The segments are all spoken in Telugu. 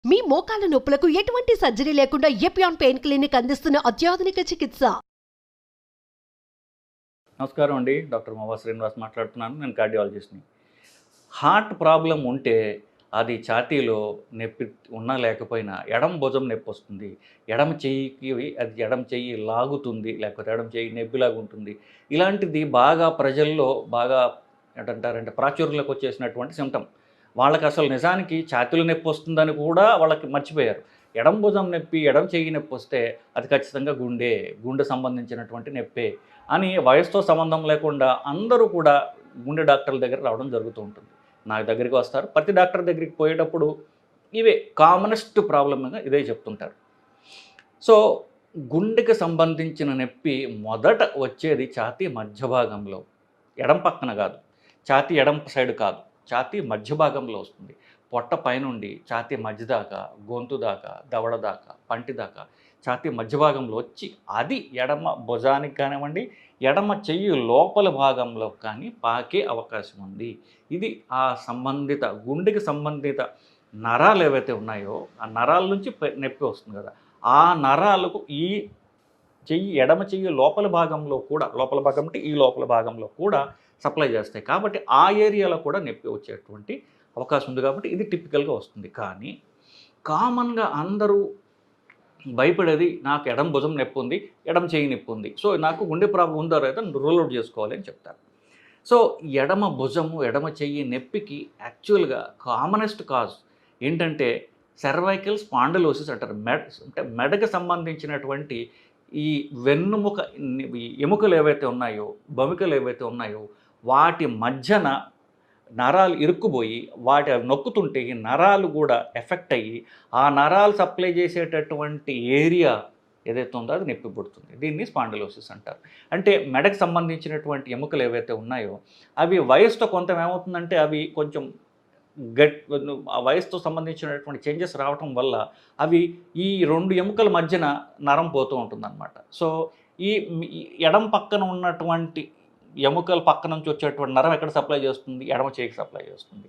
మీ మోకాల నొప్పులకు ఎటువంటి సర్జరీ లేకుండా ఎపియాన్ పెయిన్ క్లినిక్ అందిస్తున్న అత్యాధునిక చికిత్స. నమస్కారం అండి, డాక్టర్ మోవా శ్రీనివాస్ మాట్లాడుతున్నాను. నేను కార్డియాలజిస్ట్ని. హార్ట్ ప్రాబ్లం ఉంటే అది ఛాతీలో నొప్పి ఉన్నా లేకపోయినా ఎడమ భుజం నొప్పి వస్తుంది, ఎడమ చెయ్యికి అది ఎడమ చెయ్యి లాగుతుంది, లేకపోతే ఎడమ చెయ్యి నొప్పిలాగా ఉంటుంది. ఇలాంటిది బాగా ప్రజల్లో బాగా ఏంటంటారంటే ప్రాచుర్యంలోకి వచ్చేసినటువంటి సిమ్టమ్. వాళ్ళకి అసలు నిజానికి ఛాతీలో నొప్పి వస్తుందని కూడా వాళ్ళకి మర్చిపోయారు. ఎడమ భుజం నొప్పి, ఎడమ చెయ్యి నొప్పి వస్తే అది ఖచ్చితంగా గుండె సంబంధించినటువంటి నొప్పే అని వయసుతో సంబంధం లేకుండా అందరూ కూడా గుండె డాక్టర్ల దగ్గర రావడం జరుగుతూ ఉంటుంది. నా దగ్గరికి వస్తారు. ప్రతి డాక్టర్ దగ్గరికి పోయేటప్పుడు ఇవే కామనెస్ట్ ప్రాబ్లమ్గా ఇదే చెప్తుంటారు. సో గుండెకి సంబంధించిన నొప్పి మొదట వచ్చేది ఛాతీ మధ్య భాగంలో, ఎడం పక్కన కాదు, ఛాతీ ఎడం సైడ్ కాదు, ఛాతీ మధ్య భాగంలో వస్తుంది. పొట్ట పైనుండి ఛాతీ మధ్య దాకా, గొంతు దాకా, దవడ దాకా, పంటి దాకా ఛాతీ మధ్య భాగంలో వచ్చి అది ఎడమ భుజానికి కానివ్వండి, ఎడమ చెయ్యి లోపల భాగంలో కానీ పాకే అవకాశం ఉంది. ఇది ఆ సంబంధిత గుండెకి సంబంధిత నరాలు ఏవైతే ఉన్నాయో ఆ నరాల నుంచి నొప్పి వస్తుంది కదా, ఆ నరాలకు ఈ ఎడమ చెయ్యి లోపల భాగంలో కూడా, లోపల భాగం అంటే ఈ లోపల భాగంలో కూడా సప్లై చేస్తాయి. కాబట్టి ఆ ఏరియాలో కూడా నొప్పి వచ్చేటువంటి అవకాశం ఉంది. కాబట్టి ఇది టిపికల్గా వస్తుంది. కానీ కామన్గా అందరూ భయపడేది నాకు ఎడమ భుజం నొప్పి ఉంది, ఎడమ చెయ్యి నొప్పి ఉంది, సో నాకు గుండె ప్రాబ్లం ఉందో అయితే రూల్ అవుట్ చేసుకోవాలి అని చెప్తారు. సో ఎడమ భుజము, ఎడమ చెయ్యి నొప్పికి యాక్చువల్గా కామనెస్ట్ కాజ్ ఏంటంటే సర్వైకల్ స్పాండిలోసిస్ అంటారు. అంటే మెడకు సంబంధించినటువంటి ఈ వెన్నుముక ఎముకలు ఏవైతే ఉన్నాయో, బొమికలు ఏవైతే ఉన్నాయో వాటి మధ్యన నరాలు ఇరుక్కుపోయి వాటి నొక్కుతుంటే ఈ నరాలు కూడా ఎఫెక్ట్ అయ్యి ఆ నరాలు సప్లై చేసేటటువంటి ఏరియా ఏదైతే ఉందో అది నొప్పి పుడుతుంది. దీన్ని స్పాండిలోసిస్ అంటారు. అంటే మెడకు సంబంధించినటువంటి ఎముకలు ఏవైతే ఉన్నాయో అవి వయసుతో కొంత ఏమవుతుందంటే అవి కొంచెం ఆ వయసుతో సంబంధించినటువంటి చేంజెస్ రావటం వల్ల అవి ఈ రెండు ఎముకల మధ్యన నరం పోతూ ఉంటుందన్నమాట. సో ఈ ఎడం పక్కన ఉన్నటువంటి ఎముకల పక్క నుంచి వచ్చేటువంటి నరం ఎక్కడ సప్లై చేస్తుంది? ఎడమ చేయికి సప్లై చేస్తుంది.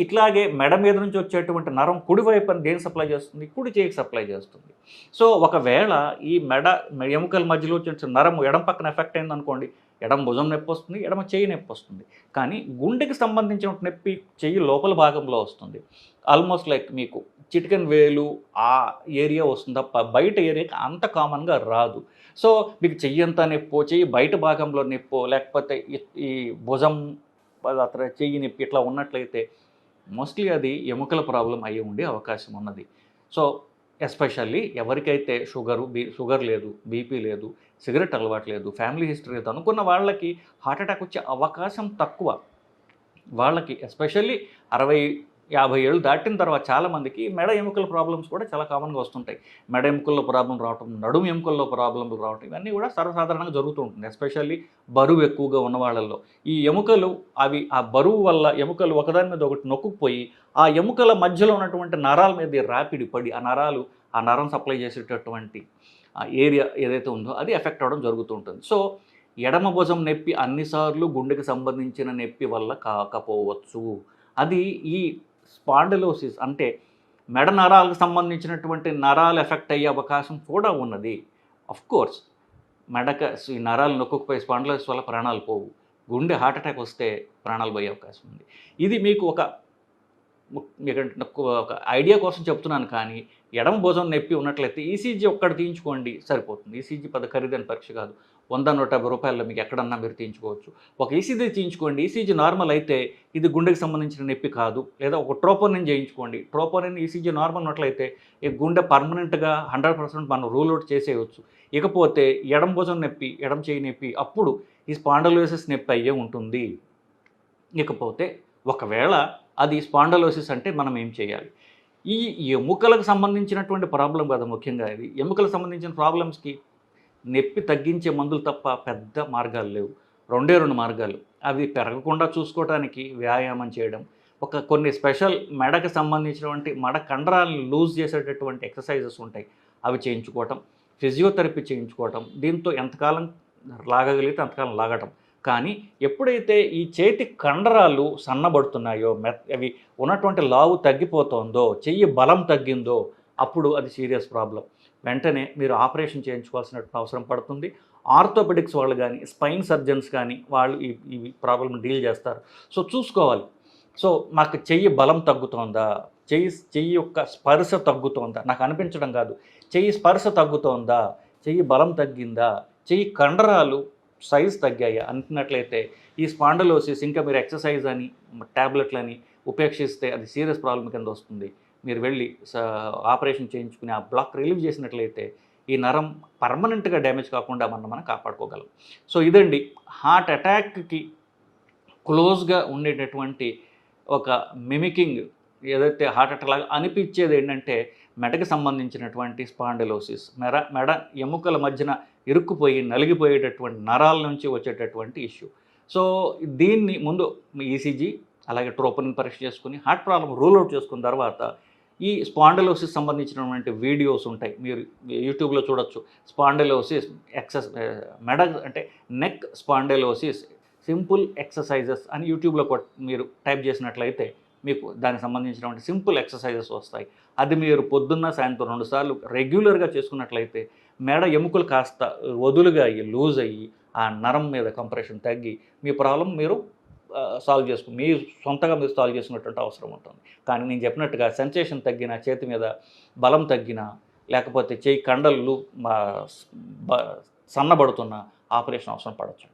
ఇట్లాగే మెడ మీద నుంచి వచ్చేటువంటి నరం కుడివైపు దేనికి సప్లై చేస్తుంది? కుడి చేయికి సప్లై చేస్తుంది. సో ఒకవేళ ఈ ఎముకల మధ్యలో వచ్చే నరం ఎడం పక్కన ఎఫెక్ట్ అయిందనుకోండి, ఎడమ భుజం నొప్పి వస్తుంది, ఎడమ చెయ్యి నొప్పి వస్తుంది. కానీ గుండెకి సంబంధించిన నొప్పి చెయ్యి లోపల భాగంలో వస్తుంది. ఆల్మోస్ట్ లైక్ మీకు చిటికెన్ వేలు ఆ ఏరియా వస్తుంది తప్ప బయట ఏరియాకి అంత కామన్గా రాదు. సో మీకు చెయ్యి అంతా నొప్పో, చెయ్యి బయట భాగంలో నొప్పో, లేకపోతే ఈ భుజం అతను చెయ్యి నొప్పి ఇట్లా ఉన్నట్లయితే మోస్ట్లీ అది ఎముకల ప్రాబ్లం అయ్యి ఉండే అవకాశం ఉన్నది. సో ఎస్పెషల్లీ ఎవరికైతే షుగర్ లేదు, బీపీ లేదు, సిగరెట్ అలవాటు లేదు, ఫ్యామిలీ హిస్టరీ లేదు అనుకున్న వాళ్ళకి హార్ట్ అటాక్ వచ్చే అవకాశం తక్కువ. వాళ్ళకి ఎస్పెషల్లీ 60-50 ఏళ్ళు దాటిన తర్వాత చాలామందికి మెడ ఎముకల ప్రాబ్లమ్స్ కూడా చాలా కామన్గా వస్తుంటాయి. మెడ ఎముకల్లో ప్రాబ్లం రావటం, నడుము ఎముకల్లో ప్రాబ్లంలు రావటం, ఇవన్నీ కూడా సర్వసాధారణంగా జరుగుతూ ఉంటుంది. ఎస్పెషల్లీ బరువు ఎక్కువగా ఉన్న వాళ్ళల్లో ఈ ఎముకలు ఆ బరువు వల్ల ఎముకలు ఒకదాని మీద ఒకటి నొక్కుపోయి ఆ ఎముకల మధ్యలో ఉన్నటువంటి నరాల మీద రాపిడి పడి ఆ నరం సప్లై చేసేటటువంటి ఏరియా ఏదైతే ఉందో అది ఎఫెక్ట్ అవ్వడం జరుగుతూ ఉంటుంది. సో ఎడమ భుజం నొప్పి అన్నిసార్లు గుండెకి సంబంధించిన నొప్పి వల్ల కాకపోవచ్చు. అది ఈ స్పాండిలోసిస్ అంటే మెడ నరాలకు సంబంధించినటువంటి నరాలు ఎఫెక్ట్ అయ్యే అవకాశం కూడా ఉన్నది. అఫ్కోర్స్ ఈ నరాలు నొక్కుపోయి స్పాండిలోసిస్ వల్ల ప్రాణాలు పోవు. గుండె హార్ట్ అటాక్ వస్తే ప్రాణాలు పోయే అవకాశం ఉంది. ఇది మీకు ఒక ఐడియా కోసం చెప్తున్నాను. కానీ ఎడమ భుజం నొప్పి ఉన్నట్లయితే ఈసీజీ ఒక్కటి తీయించుకోండి సరిపోతుంది. ఈసీజీ ఖరీదైన పరీక్ష కాదు. 100-150 రూపాయల్లో మీకు ఎక్కడన్నా మీరు తీయించుకోవచ్చు. ఒక ఈసీజీ తీయించుకోండి. ఈసీజీ నార్మల్ అయితే ఇది గుండెకి సంబంధించిన నొప్పి కాదు. లేదా ఒక ట్రోపోనిన్ చేయించుకోండి. ట్రోపోనిన్ ఈసీజీ నార్మల్ ఉన్నట్లయితే ఈ గుండె పర్మనెంట్గా 100% మనం రూల్ అవుట్ చేసేయవచ్చు. ఇకపోతే ఎడమ భుజం నొప్పి, ఎడమ చేయి నొప్పి అప్పుడు ఈ స్పాండిలోసిస్ నొప్పి అయ్యే ఉంటుంది. ఇకపోతే ఒకవేళ అది స్పాండిలోసిస్ అంటే మనం ఏం చేయాలి? ఈ ఎముకలకు సంబంధించినటువంటి ప్రాబ్లం కదా ముఖ్యంగా. ఇది ఎముకలకు సంబంధించిన ప్రాబ్లమ్స్కి నొప్పి తగ్గించే మందులు తప్ప పెద్ద మార్గాలు లేవు. 2 మార్గాలు. అవి పెరగకుండా చూసుకోవడానికి వ్యాయామం చేయడం, కొన్ని స్పెషల్ మెడకు సంబంధించినటువంటి మెడ కండరాలను లూజ్ చేసేటటువంటి ఎక్సర్సైజెస్ ఉంటాయి, అవి చేయించుకోవటం, ఫిజియోథెరపీ చేయించుకోవటం, దీంతో ఎంతకాలం లాగగలిగితే అంతకాలం లాగటం. కానీ ఎప్పుడైతే ఈ చేతి కండరాలు సన్నబడుతున్నాయో అవి ఉన్నటువంటి లావు తగ్గిపోతుందో, చెయ్యి బలం తగ్గిందో అప్పుడు అది సీరియస్ ప్రాబ్లం. వెంటనే మీరు ఆపరేషన్ చేయించుకోవాల్సిన అవసరం పడుతుంది. ఆర్థోపెడిక్స్ వాళ్ళు కానీ, స్పైన్ సర్జన్స్ కానీ వాళ్ళు ఈ ప్రాబ్లమ్ డీల్ చేస్తారు. సో చూసుకోవాలి. సో మాకు చెయ్యి బలం తగ్గుతోందా, చెయ్యి యొక్క స్పర్శ తగ్గుతోందా, నాకు అనిపించడం కాదు, చెయ్యి స్పర్శ తగ్గుతోందా, చెయ్యి బలం తగ్గిందా, చెయ్యి కండరాలు సైజ్ తగ్గాయా అంటున్నట్లయితే ఈ స్పాండలోసిస్ ఇంకా మీరు ఎక్సర్సైజ్ అని ట్యాబ్లెట్లని ఉపేక్షిస్తే అది సీరియస్ ప్రాబ్లం కింద వస్తుంది. మీరు వెళ్ళి ఆపరేషన్ చేయించుకుని ఆ బ్లాక్ రిలీవ్ చేసినట్లయితే ఈ నరం పర్మనెంట్గా డ్యామేజ్ కాకుండా మనం కాపాడుకోగలం. సో ఇదండి హార్ట్ అటాక్కి క్లోజ్గా ఉండేటటువంటి ఒక మిమికింగ్, ఏదైతే హార్ట్ అటాక్ లాగా అనిపించేది ఏంటంటే మెడకి సంబంధించినటువంటి స్పాండిలోసిస్, మెడ ఎముకల మధ్యన ఇరుక్కుపోయి నలిగిపోయేటటువంటి నరాల నుంచి వచ్చేటటువంటి ఇష్యూ. సో దీన్ని ముందు ఈసీజీ అలాగే ట్రోపోనిన్ పరీక్ష చేసుకుని హార్ట్ ప్రాబ్లం రూల్ అవుట్ చేసుకున్న తర్వాత ఈ స్పాండిలోసిస్ సంబంధించినటువంటి వీడియోస్ ఉంటాయి, మీరు యూట్యూబ్లో చూడొచ్చు. స్పాండిలోసిస్ మెడ అంటే నెక్ స్పాండిలోసిస్ సింపుల్ ఎక్సర్సైజెస్ అని యూట్యూబ్లో మీరు టైప్ చేసినట్లయితే మీకు దానికి సంబంధించినటువంటి సింపుల్ ఎక్సర్సైజెస్ వస్తాయి. అది మీరు పొద్దున్న సాయంత్రం 2 సార్లు రెగ్యులర్గా చేసుకున్నట్లయితే మెడ ఎముకలు కాస్త వదులుగా అయ్యి లూజ్ అయ్యి ఆ నరం మీద కంప్రెషన్ తగ్గి మీ ప్రాబ్లం మీరు సాల్వ్ చేసుకుని మీ సొంతగా మీరు సాల్వ్ చేసుకునేటువంటి అవసరం ఉంటుంది. కానీ నేను చెప్పినట్టుగా సెన్సేషన్ తగ్గిన, చేతి మీద బలం తగ్గిన, లేకపోతే చేయి కండలు సన్నబడుతున్న ఆపరేషన్ అవసరం పడవచ్చు.